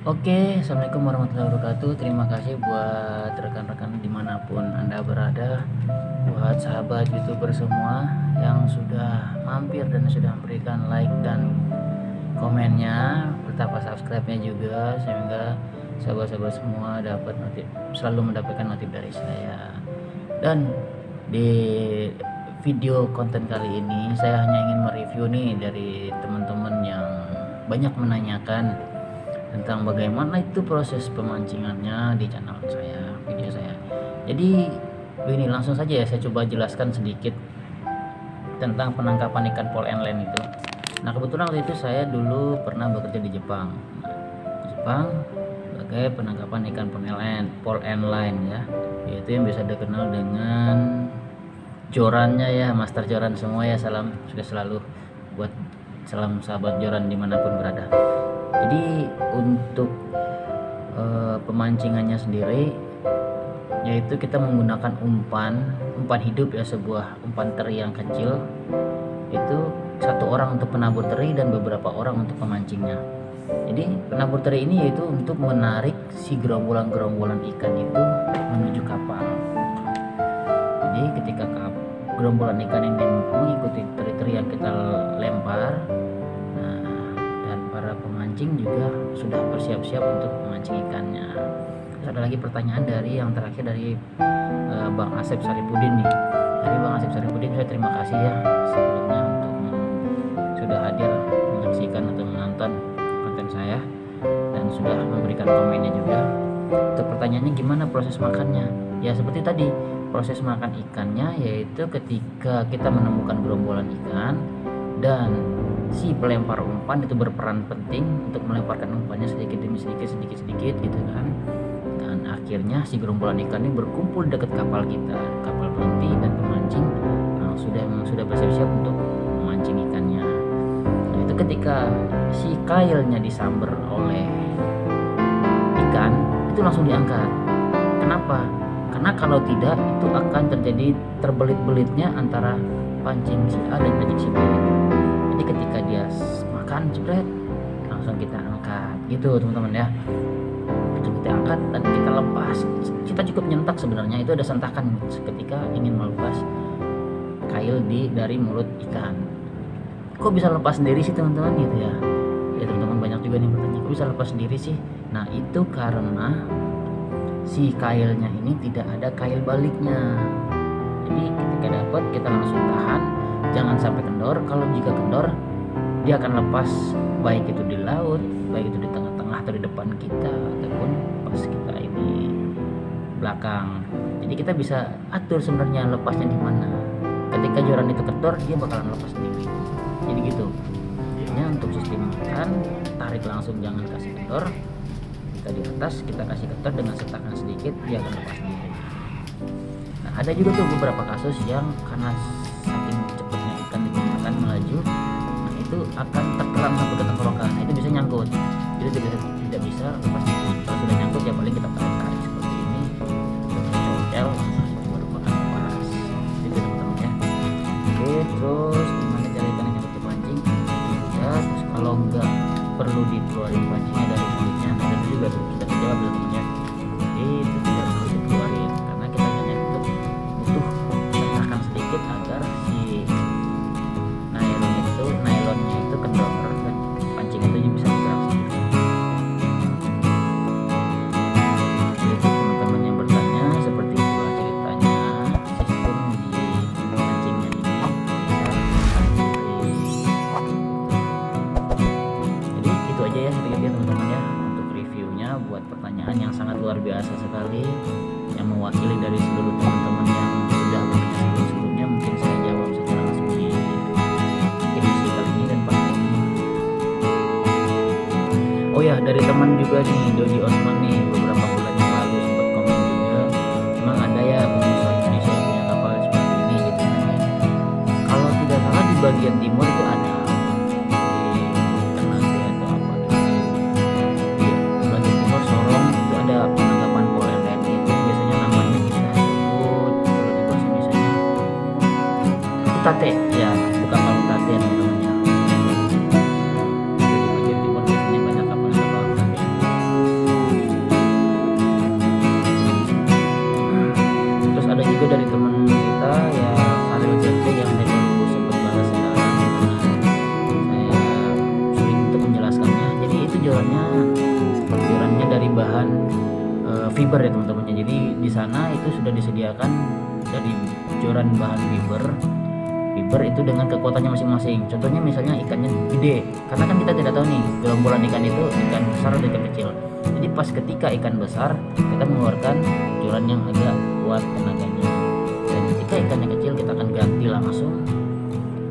Oke, assalamualaikum warahmatullahi wabarakatuh. Terima kasih buat rekan-rekan dimanapun Anda berada, buat sahabat YouTuber semua yang sudah mampir dan sudah memberikan like dan komennya, betapa subscribe-nya juga, sehingga sahabat-sahabat semua dapat selalu mendapatkan notif dari saya. Dan di video konten kali ini saya hanya ingin mereview nih dari teman-teman yang banyak menanyakan tentang bagaimana itu proses pemancingannya di channel saya, video saya. Jadi begini, langsung saja ya, saya coba jelaskan sedikit tentang penangkapan ikan pole and line itu. Nah, kebetulan waktu itu saya dulu pernah bekerja di Jepang. Di Jepang sebagai penangkapan ikan pole and line ya, yaitu yang bisa dikenal dengan jorannya ya, master joran semua ya. Salam sudah selalu buat salam sahabat joran dimanapun berada. Jadi untuk pemancingannya sendiri, yaitu kita menggunakan umpan hidup ya, sebuah umpan teri yang kecil. Itu satu orang untuk penabur teri dan beberapa orang untuk pemancingnya. Jadi penabur teri ini yaitu untuk menarik si gerombolan ikan itu menuju kapal. Jadi ketika gerombolan ikan yang mengikuti teri-teri yang kita lempar, pemancing juga sudah bersiap-siap untuk memancing ikannya. Terus ada lagi pertanyaan dari yang terakhir dari Bang Asep Saripudin nih. Dari Bang Asep Saripudin, saya terima kasih ya sebelumnya untuk sudah hadir menyaksikan atau menonton konten saya dan sudah memberikan komennya juga. Untuk pertanyaannya gimana proses makannya? Ya seperti tadi, proses makan ikannya yaitu ketika kita menemukan gerombolan ikan dan si pelempar umpan itu berperan penting untuk melemparkan umpannya sedikit demi sedikit gitu kan. Dan akhirnya si gerombolan ikan ini berkumpul dekat kapal kita. Kapal berhenti dan pemancing sudah bersiap-siap untuk memancing ikannya. Nah, itu ketika si kailnya disamber oleh ikan, itu langsung diangkat. Kenapa? Karena kalau tidak itu akan terjadi terbelit-belitnya antara pancing si A dan pancing si B. Jadi ketika dia makan jebret, langsung kita angkat gitu teman-teman ya. Itu kita angkat dan kita lepas. Kita cukup nyentak sebenarnya, itu ada sentakan ketika ingin melepas kail dari mulut ikan. Kok bisa lepas sendiri sih teman-teman gitu ya? Ya teman-teman banyak juga nih bertanya, kok bisa lepas sendiri sih? Nah itu karena si kailnya ini tidak ada kail baliknya. Jadi ketika dapat kita langsung tahan, jangan sampai kendor. Kalau jika kendor, dia akan lepas, baik itu di laut, baik itu di tengah-tengah atau di depan kita, ataupun pas kita ini belakang. Jadi kita bisa atur sebenarnya lepasnya di mana. Ketika joran itu kendor, dia bakalan lepas sendiri. Jadi gitu. Ini untuk sistem makan, tarik langsung, jangan kasih kendor. Kita di atas, kita kasih kendor dengan sentakan sedikit, dia akan lepas sendiri. Nah, ada juga tuh beberapa kasus yang karena saking cepatnya ikan digunakan melaju, nah itu akan terkeram sampai ke tenggorokan. Nah, itu bisa nyangkut, jadi tidak bisa lepas diri. Kalau sudah nyangkut ya paling kita tarik seperti ini, congkel, nah itu baru makan paras. Itu teman-teman ya. Oke, terus gimana cara ikan yang nyangkut dipancing? Ya, terus kalau enggak perlu dikeluarin pancingnya dari mulutnya, nah itu juga sudah terjawab teman-teman ya. Jadi itu tidak perlu dikeluarin karena kita hanya butuh sentakan sedikit agar si nylonnya itu kendor dan pancing itu bisa bergerak sendiri. Jadi teman-teman yang bertanya, seperti itulah ceritanya sistem di pancingnya ini bisa Jadi itu aja ya sedikit ya teman-teman ya untuk reviewnya. Buat pertanyaan yang sangat luar biasa sekali, yang mewakili dari seluruh teman-teman yang sudah bertanya sebelumnya, mungkin saya jawab secara langsung di edisi kali ini. Dan paling ya dari teman juga nih, Dodi Osman nih, beberapa bulan yang lalu sempat komen juga, emang ada ya pengusaha Indonesia yang punya kapal seperti ini gitu kan ya. Kalau tidak salah di bagian timur itu ada tate ya, bukan palu tate namanya. Jadi di bagian timur biasanya banyak kapal tate. jorannya dari bahan fiber ya teman-teman. Jadi di sana itu sudah disediakan dari joran bahan fiber itu dengan kekuatannya masing-masing. Contohnya misalnya ikannya gede, karena kan kita tidak tahu nih gerombolan ikan itu ikan besar atau ikan kecil. Jadi pas ketika ikan besar kita mengeluarkan joran yang agak kuat tenaganya, dan ketika ikannya kecil kita akan ganti langsung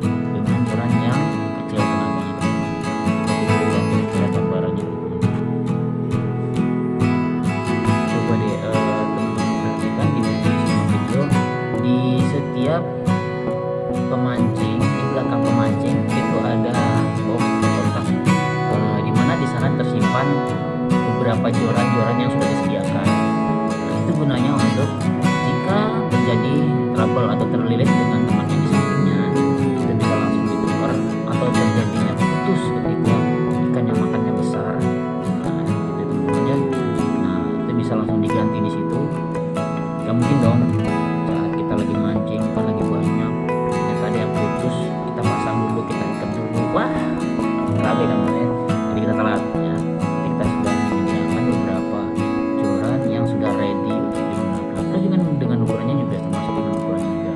dengan joran yang kecil tenaganya. Jadi kira gambarannya. Coba deh teman-teman perhatikan di video di setiap pemancing, di belakang pemancing itu ada kotak di mana di sana tersimpan beberapa joran-joran yang sudah disediakan. Nah, itu gunanya untuk jika terjadi trouble atau terlilit dengan temannya di sampingnya, kita bisa langsung ditukar, atau terjadinya putus ketika ikan yang makannya besar. Nah, itu teman-teman. Nah, itu bisa langsung diganti di situ. Gak mungkin dong saat kita lagi mancing kan lagi banyak ada yang putus, kita pasang dulu, kita ikat dulu, wah rapi namanya, jadi kita telat ya. Jadi kita sudah menyediakan beberapa joran yang sudah ready untuk digunakan. Terus juga dengan ukurannya juga termasuk dengan ukurannya juga,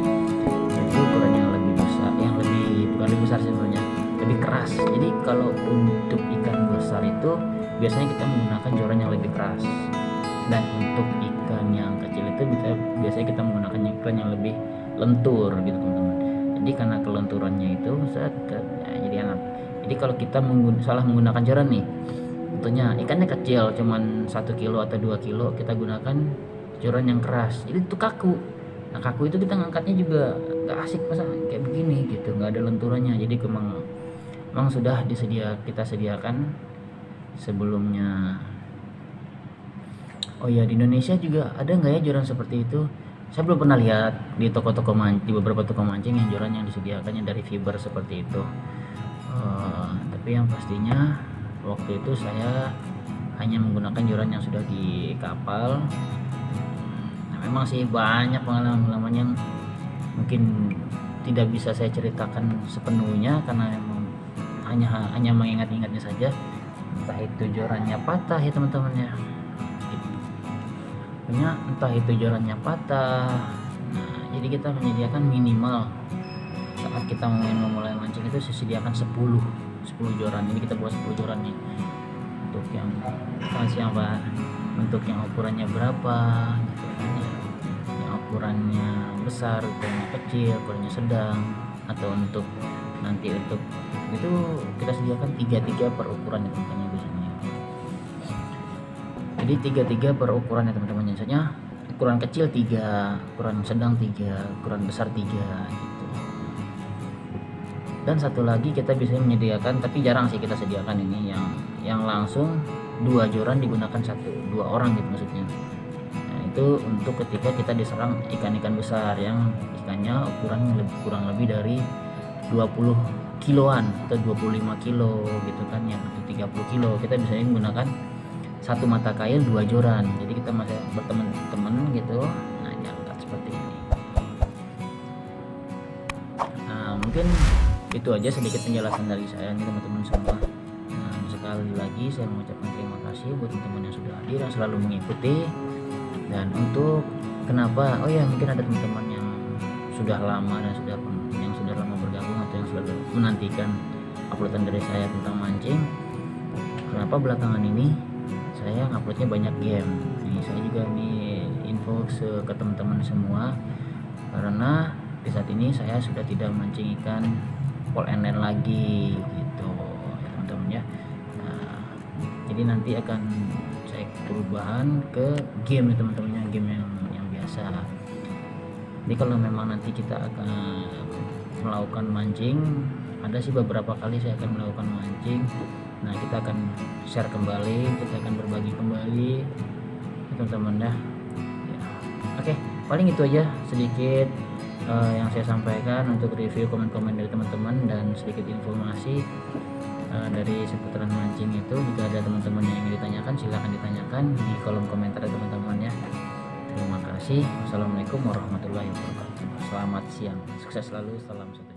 itu ukurannya yang lebih besar, yang lebih bukan lebih besar sebenarnya, lebih keras. Jadi kalau untuk ikan besar itu biasanya kita menggunakan joran yang lebih keras, dan untuk ikan yang kecil itu biasanya kita menggunakan ikan yang lebih lentur gitu teman-teman. Jadi karena kelenturannya itu jadi enak. Jadi kalau kita salah menggunakan joran nih, tentunya ikannya kecil cuman 1 kilo atau 2 kilo, kita gunakan joran yang keras, jadi itu kaku. Nah kaku itu kita ngangkatnya juga gak asik masa kayak begini gitu, gak ada lenturannya. Jadi memang sudah kita sediakan sebelumnya. Oh ya, di Indonesia juga ada nggak ya joran seperti itu? Saya belum pernah lihat di toko-toko di beberapa toko mancing yang joran yang disediakannya dari fiber seperti itu. Tapi yang pastinya waktu itu saya hanya menggunakan joran yang sudah di kapal. Nah, memang sih banyak pengalaman yang mungkin tidak bisa saya ceritakan sepenuhnya karena memang hanya mengingat-ingatnya saja. Entah itu jorannya patah ya teman-teman ya. Entah itu jorannya patah. Nah, jadi kita menyediakan minimal saat kita memulai mancing itu sediakan 10 joran. Ini kita buat 10 joran nih. Untuk yang siapa, untuk yang ukurannya berapa gitu kan ya. Yang ukurannya besar, ukurannya kecil, ukurannya sedang, atau untuk nanti untuk itu kita sediakan 3 per ukuran ya teman-teman biasanya. Jadi 3 per ukuran ya teman-teman, biasanya ukuran kecil 3, ukuran sedang 3, ukuran besar 3 gitu. Dan satu lagi kita bisa menyediakan, tapi jarang sih kita sediakan ini, yang langsung 2 joran digunakan 2 orang gitu maksudnya. Nah itu untuk ketika kita diserang ikan-ikan besar yang ikannya ukuran kurang lebih dari 20 kiloan atau 25 kilo gitu kan, yang atau 30 kilo, kita bisa menggunakan satu mata kail 2 joran. Jadi kita masih berteman-teman gitu, nah diangkat seperti ini. Nah mungkin itu aja sedikit penjelasan dari saya nih teman-teman semua. Nah sekali lagi saya mengucapkan terima kasih buat teman-teman yang sudah hadir, yang selalu mengikuti. Dan untuk kenapa, oh ya mungkin ada teman-teman yang sudah lama dan yang sudah lama bergabung atau yang selalu menantikan uploadan dari saya tentang mancing. Kenapa belakangan ini saya nguploadnya banyak game? Ini saya juga info ke teman-teman semua, karena di saat ini saya sudah tidak mancing ikan pol NN lagi gitu ya teman-teman ya. Nah, jadi nanti akan saya perubahan ke game ya teman-teman, game yang biasa. Jadi kalau memang nanti kita akan melakukan mancing, ada sih beberapa kali saya akan melakukan mancing. Nah kita akan share kembali, kita akan berbagi kembali teman-teman ya. Oke, paling itu aja sedikit yang saya sampaikan untuk review komen-komen dari teman-teman dan sedikit informasi dari seputaran mancing itu. Jika ada teman-teman yang ingin ditanyakan, silahkan ditanyakan di kolom komentar teman-teman ya. Terima kasih. Wassalamualaikum warahmatullahi wabarakatuh. Selamat siang, sukses selalu, salam satu.